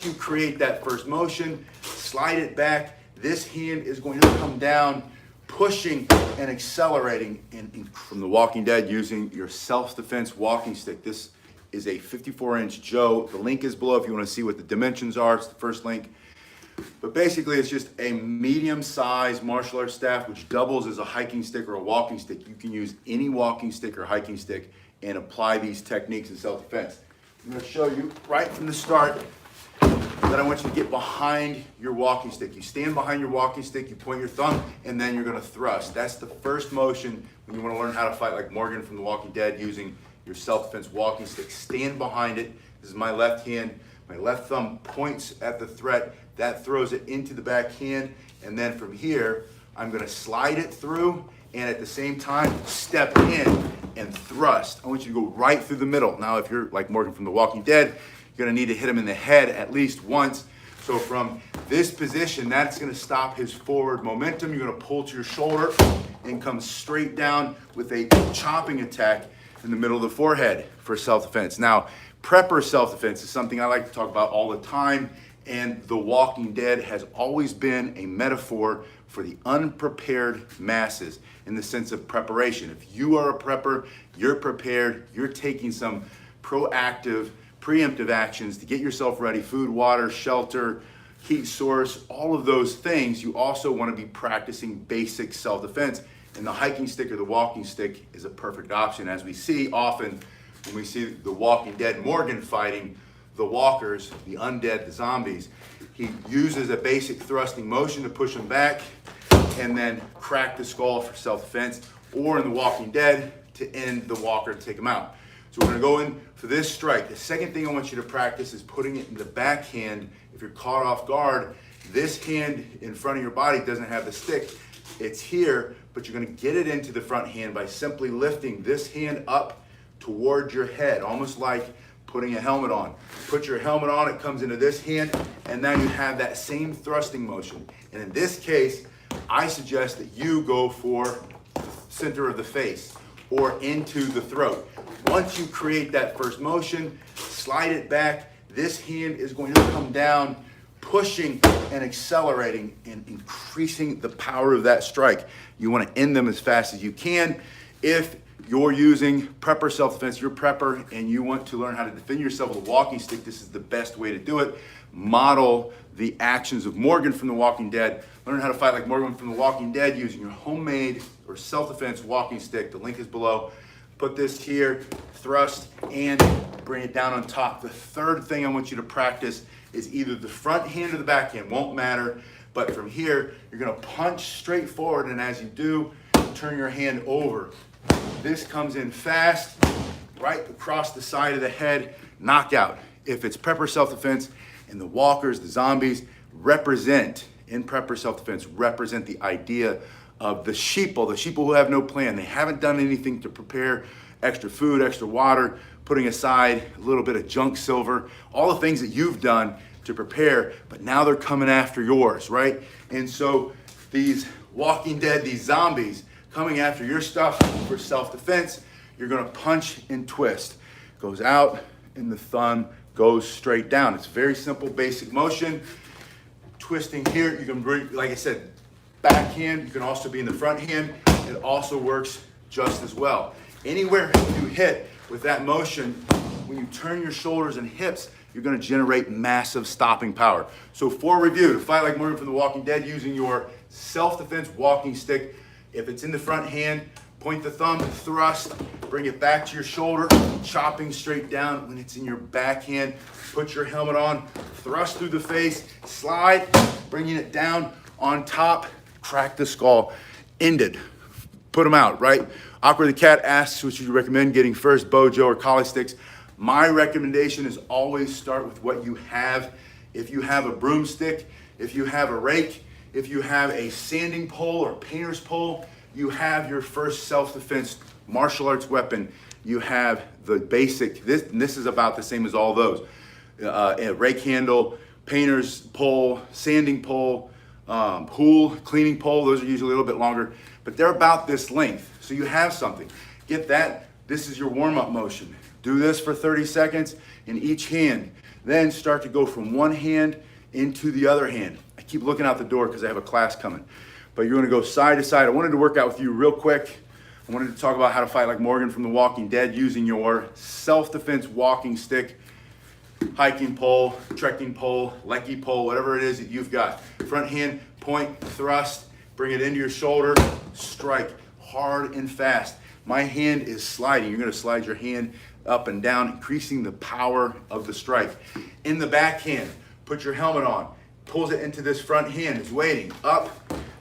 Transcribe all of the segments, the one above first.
You create that first motion, slide it back. This hand is going to come down, pushing and accelerating from The Walking Dead using your self-defense walking stick. This is a 54-inch Joe. The link is below if you want to see what the dimensions are. It's the first link. But basically, it's just a medium-sized martial arts staff which doubles as a hiking stick or a walking stick. You can use any walking stick or hiking stick and apply these techniques in self-defense. I'm going to show you right from the start that I want you to get behind your walking stick. You stand behind your walking stick, you point your thumb, and then you're going to thrust. That's the first motion when you want to learn how to fight like Morgan from The Walking Dead using your self-defense walking stick. Stand behind it. This is my left hand. My left thumb points at the threat. That throws it into the back hand. And then from here, I'm going to slide it through and at the same time, step in and thrust. I want you to go right through the middle. Now, if you're like Morgan from The Walking Dead, you're going to need to hit him in the head at least once. So from this position, that's going to stop his forward momentum. You're going to pull to your shoulder and come straight down with a chopping attack in the middle of the forehead for self-defense. Now, prepper self-defense is something I like to talk about all the time, and The Walking Dead has always been a metaphor for the unprepared masses in the sense of preparation. If you are a prepper, you're prepared, you're taking some proactive, preemptive actions to get yourself ready, food, water, shelter, heat source, all of those things. You also want to be practicing basic self-defense, and the hiking stick or the walking stick is a perfect option. As we see often when we see The Walking Dead, Morgan fighting the walkers, the undead, the zombies, he uses a basic thrusting motion to push them back and then crack the skull for self-defense, or in The Walking Dead to end the walker to take him out. So we're going to go in for this strike. The second thing I want you to practice is putting it in the backhand. If you're caught off guard, this hand in front of your body doesn't have the stick. It's here, but you're going to get it into the front hand by simply lifting this hand up toward your head, almost like putting a helmet on. Put your helmet on, it comes into this hand, and now you have that same thrusting motion. And in this case, I suggest that you go for the center of the face or into the throat. Once you create that first motion, slide it back. This hand is going to come down, pushing and accelerating and increasing the power of that strike. You want to end them as fast as you can. If you're using prepper self-defense, you're prepper, and you want to learn how to defend yourself with a walking stick, this is the best way to do it. Model the actions of Morgan from The Walking Dead. Learn how to fight like Morgan from The Walking Dead using your homemade or self-defense walking stick. The link is below. Put this here, thrust, and bring it down on top. The third thing I want you to practice is either the front hand or the back hand, won't matter. But from here, you're gonna punch straight forward, and as you do, turn your hand over. This comes in fast, right across the side of the head, knockout. If it's prepper self-defense, and the walkers, the zombies, represent, in prepper self-defense, represent the idea of the sheeple who have no plan. They haven't done anything to prepare extra food, extra water, putting aside a little bit of junk silver, all the things that you've done to prepare, but now they're coming after yours, right? And so these Walking Dead, these zombies, coming after your stuff for self-defense, you're gonna punch and twist. Goes out and the thumb goes straight down. It's very simple, basic motion. Twisting here, you can bring, like I said, backhand, you can also be in the front hand. It also works just as well. Anywhere you hit with that motion, when you turn your shoulders and hips, you're gonna generate massive stopping power. So for review, to fight like Morgan from The Walking Dead using your self-defense walking stick, if it's in the front hand, point the thumb, thrust, bring it back to your shoulder, chopping straight down. When it's in your backhand, put your helmet on, thrust through the face, slide, bringing it down on top, crack the skull, ended. Put them out, right? Awkward the Cat asks, which you recommend getting first, Bojo or Kali sticks. My recommendation is always start with what you have. If you have a broomstick, if you have a rake, if you have a sanding pole or painter's pole, you have your first self-defense martial arts weapon. You have the basic, this is about the same as all those. A rake handle, painter's pole, sanding pole, pool, cleaning pole, those are usually a little bit longer, but they're about this length. So you have something. Get that, this is your warm-up motion. Do this for 30 seconds in each hand. Then start to go from one hand into the other hand. I keep looking out the door because I have a class coming. But you're gonna go side to side. I wanted to work out with you real quick. I wanted to talk about how to fight like Morgan from The Walking Dead using your self-defense walking stick, hiking pole, trekking pole, lecky pole, whatever it is that you've got. Front hand, point, thrust, bring it into your shoulder, strike hard and fast. My hand is sliding. You're gonna slide your hand up and down, increasing the power of the strike. In the backhand, put your helmet on, pulls it into this front hand, is waiting, up.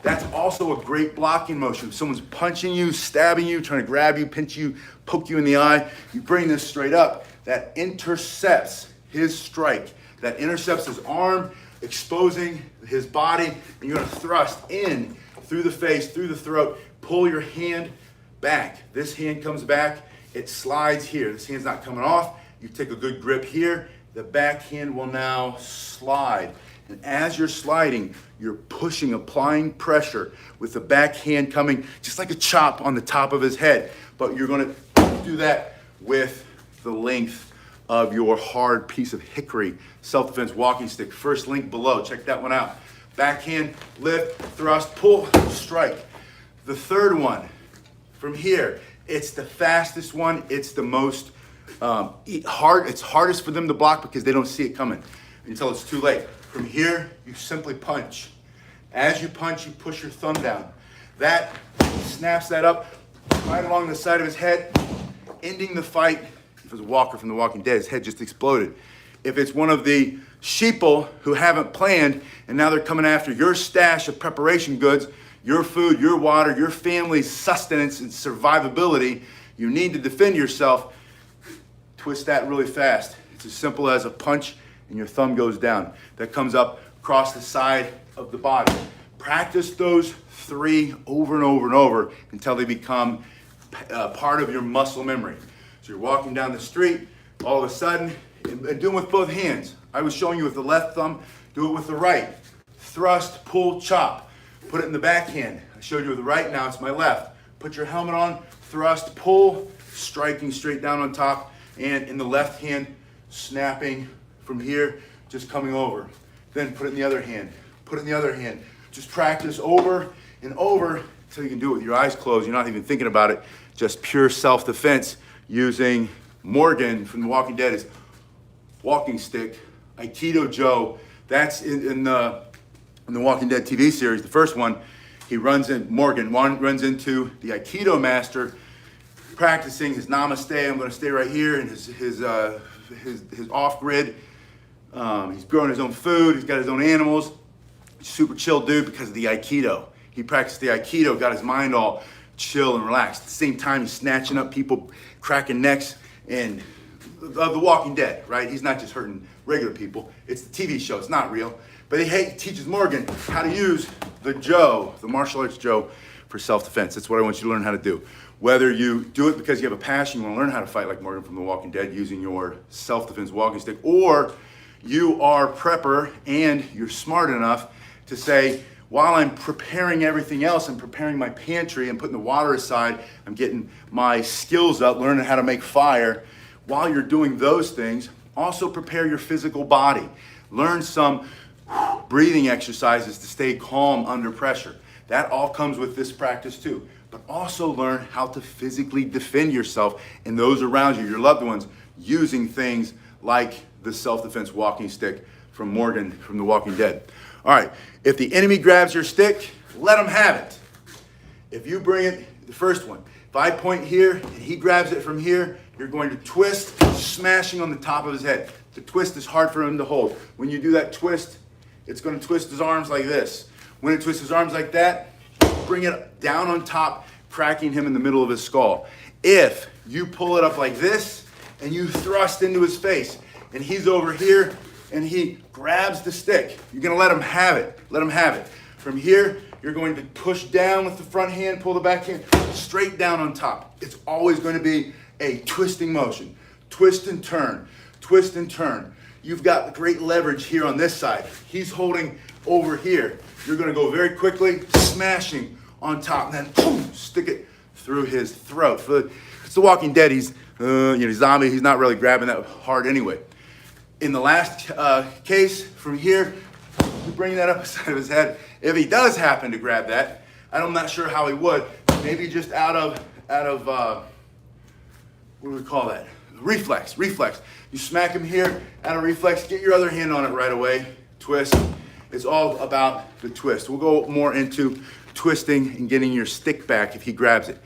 That's also a great blocking motion. If someone's punching you, stabbing you, trying to grab you, pinch you, poke you in the eye, you bring this straight up. That intercepts his strike. That intercepts his arm, exposing his body, and you're gonna thrust in through the face, through the throat, pull your hand back. This hand comes back, it slides here. This hand's not coming off. You take a good grip here. The back hand will now slide. And as you're sliding, you're pushing, applying pressure with the back hand coming just like a chop on the top of his head. But you're gonna do that with the length of your hard piece of hickory self-defense walking stick. First link below, check that one out. Backhand, lift, thrust, pull, strike. The third one, from here, it's the fastest one. It's the most it's hardest for them to block because they don't see it coming until it's too late. From here, you simply punch. As you punch, you push your thumb down. That snaps that up right along the side of his head, ending the fight. If it was a walker from The Walking Dead, his head just exploded. If it's one of the sheeple who haven't planned and now they're coming after your stash of preparation goods, your food, your water, your family's sustenance and survivability, you need to defend yourself. Twist that really fast. It's as simple as a punch and your thumb goes down. That comes up across the side of the body. Practice those three over and over and over until they become part of your muscle memory. So you're walking down the street, all of a sudden, and do it with both hands. I was showing you with the left thumb, do it with the right. Thrust, pull, chop. Put it in the backhand. I showed you with the right, now it's my left. Put your helmet on, thrust, pull, striking straight down on top, and in the left hand, snapping from here, just coming over. Then put it in the other hand. Put it in the other hand. Just practice over and over until you can do it with your eyes closed. You're not even thinking about it. Just pure self-defense using Morgan from The Walking Dead, walking stick. Aikido Joe, that's in the Walking Dead TV series, the first one. Morgan runs into the Aikido master, practicing his namaste. I'm going to stay right here, and his off-grid. He's growing his own food. He's got his own animals. Super chill dude because of the Aikido. He practiced the Aikido, got his mind all chill and relaxed. At the same time, he's snatching up people, cracking necks, and The Walking Dead, right? He's not just hurting regular people. It's the TV show. It's not real. But he teaches Morgan how to use the martial arts Joe, for self-defense. That's what I want you to learn how to do. Whether you do it because you have a passion, you want to learn how to fight like Morgan from The Walking Dead using your self-defense walking stick, or you are a prepper and you're smart enough to say, while I'm preparing everything else, I'm preparing my pantry and putting the water aside, I'm getting my skills up, learning how to make fire. While you're doing those things, also prepare your physical body. Learn some breathing exercises to stay calm under pressure. That all comes with this practice too. But also learn how to physically defend yourself and those around you, your loved ones, using things like the self-defense walking stick from Morgan from The Walking Dead. All right, if the enemy grabs your stick, let him have it. If you bring it, the first one, if I point here and he grabs it from here, you're going to twist, smashing on the top of his head. The twist is hard for him to hold. When you do that twist, it's going to twist his arms like this. When it twists his arms like that, bring it down on top, cracking him in the middle of his skull. If you pull it up like this and you thrust into his face and he's over here and he grabs the stick, you're going to let him have it. Let him have it. From here, you're going to push down with the front hand, pull the back hand, straight down on top. It's always going to be a twisting motion. Twist and turn. Twist and turn. You've got great leverage here on this side. He's holding over here. You're going to go very quickly, smashing on top, and then boom, stick it through his throat. It's The Walking Dead. He's zombie. He's not really grabbing that hard anyway. In the last case from here, you bring that up beside of his head. If he does happen to grab that, I'm not sure how he would. Maybe just out of what do we call that? Reflex. You smack him here out of reflex. Get your other hand on it right away. Twist. It's all about the twist. We'll go more into twisting and getting your stick back if he grabs it.